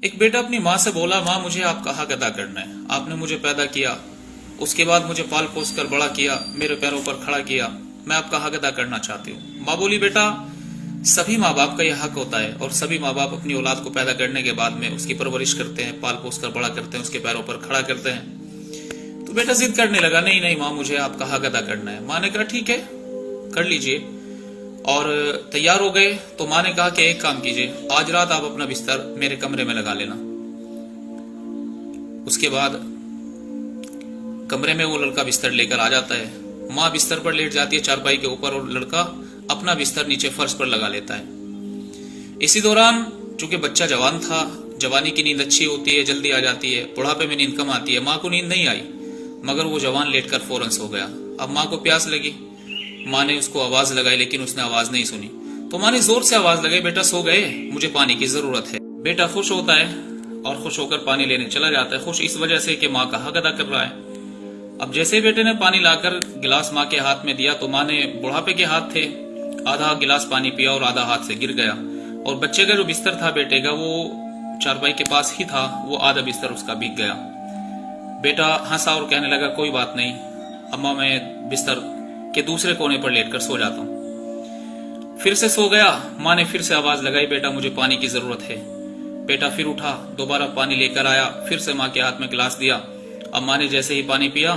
एक बेटा अपनी माँ से बोला, माँ मुझे आपका हक अदा करना है। आपने मुझे पैदा किया, उसके बाद मुझे पाल पोस कर बड़ा किया, मेरे पैरों पर खड़ा किया, मैं आपका हक अदा करना चाहती हूँ। माँ बोली, बेटा सभी माँ बाप का यह हक होता है और सभी माँ बाप अपनी औलाद को पैदा करने के बाद में उसकी परवरिश करते हैं, पाल पोस कर बड़ा करते हैं, उसके पैरों पर खड़ा करते हैं। तो बेटा जिद करने लगा, नहीं नहीं माँ मुझे आपका हक अदा करना है। माँ ने कहा ठीक है कर लीजिए, और तैयार हो गए। तो माँ ने कहा कि एक काम कीजिए, आज रात आप अपना बिस्तर मेरे कमरे में लगा लेना। उसके बाद कमरे में वो लड़का बिस्तर लेकर आ जाता है। माँ बिस्तर पर लेट जाती है चारपाई के ऊपर और लड़का अपना बिस्तर नीचे फर्श पर लगा लेता है। इसी दौरान चूंकि बच्चा जवान था, जवानी की नींद अच्छी होती है, जल्दी आ जाती है, बुढ़ापे में नींद कम आती है। माँ को नींद नहीं आई, मगर वो जवान लेटकर फौरन सो गया। अब माँ को प्यास लगी, माँ ने उसको आवाज लगाई, लेकिन उसने आवाज नहीं सुनी। तो माँ ने जोर से आवाज लगाई, बेटा सो गए, मुझे पानी की जरूरत है। बेटा खुश होता है और खुश होकर पानी लेने चला जाता है, खुश इस वजह से कि माँ का हक अदा कर रहा है। अब जैसे बेटे ने पानी लाकर गिलास माँ के हाथ में दिया तो माँ ने, बुढ़ापे के हाथ थे, आधा गिलास पानी पिया और आधा हाथ से गिर गया। और बच्चे का जो बिस्तर था बेटे का, वो चारपाई के पास ही था, वो आधा बिस्तर उसका भीग गया। बेटा हंसा और कहने लगा, कोई बात नहीं अम्मा, मैं बिस्तर के दूसरे कोने पर लेटकर सो जाता हूं। फिर से सो गया। माँ ने फिर से आवाज लगाई, बेटा मुझे पानी की जरूरत है। बेटा फिर उठा, दोबारा पानी लेकर आया, फिर से माँ के हाथ में गिलास दिया। अब माँ ने जैसे ही पानी पिया,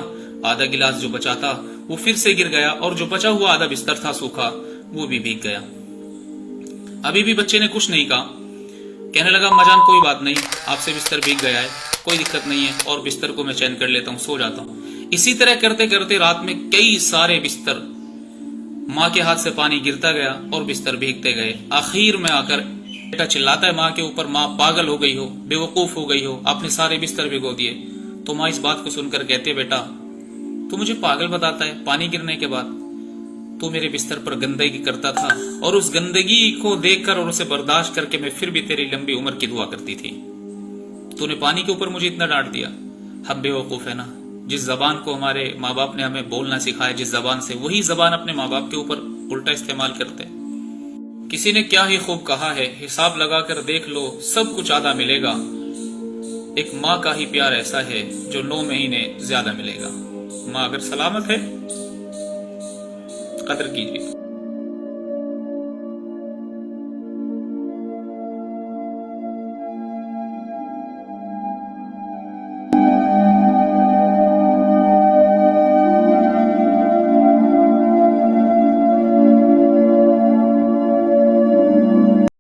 आधा गिलास जो बचा था वो फिर से गिर गया और जो बचा हुआ आधा बिस्तर था सूखा, वो भी भीग गया। अभी भी बच्चे ने कुछ नहीं कहा, कहने लगा, अम्मा जान कोई बात नहीं, आपसे बिस्तर भीग गया है, कोई दिक्कत नहीं है, और बिस्तर को मैं चैन कर लेता हूँ, सो जाता हूँ। इसी तरह करते करते रात में कई सारे बिस्तर, माँ के हाथ से पानी गिरता गया और बिस्तर भीगते गए। आखिर में आकर बेटा चिल्लाता है माँ के ऊपर, माँ पागल हो गई हो, बेवकूफ हो गई हो, आपने सारे बिस्तर भिगो दिए। तो माँ इस बात को सुनकर कहती है, बेटा तू मुझे पागल बताता है, पानी गिरने के बाद तू मेरे बिस्तर पर गंदगी करता था, और उस गंदगी को देखकर और उसे बर्दाश्त करके मैं फिर भी तेरी लंबी उम्र की दुआ करती थी। तूने पानी के ऊपर मुझे इतना डांट दिया। हम बेवकूफ है ना, जिस जबान को हमारे माँ बाप ने हमें बोलना सिखाया, जिस जबान से, वही जबान अपने माँ बाप के ऊपर उल्टा इस्तेमाल करते हैं। किसी ने क्या ही खूब कहा है, हिसाब लगाकर देख लो सब कुछ आधा मिलेगा, एक माँ का ही प्यार ऐसा है जो 9 महीने ज्यादा मिलेगा। माँ अगर सलामत है, कदर कीजिए।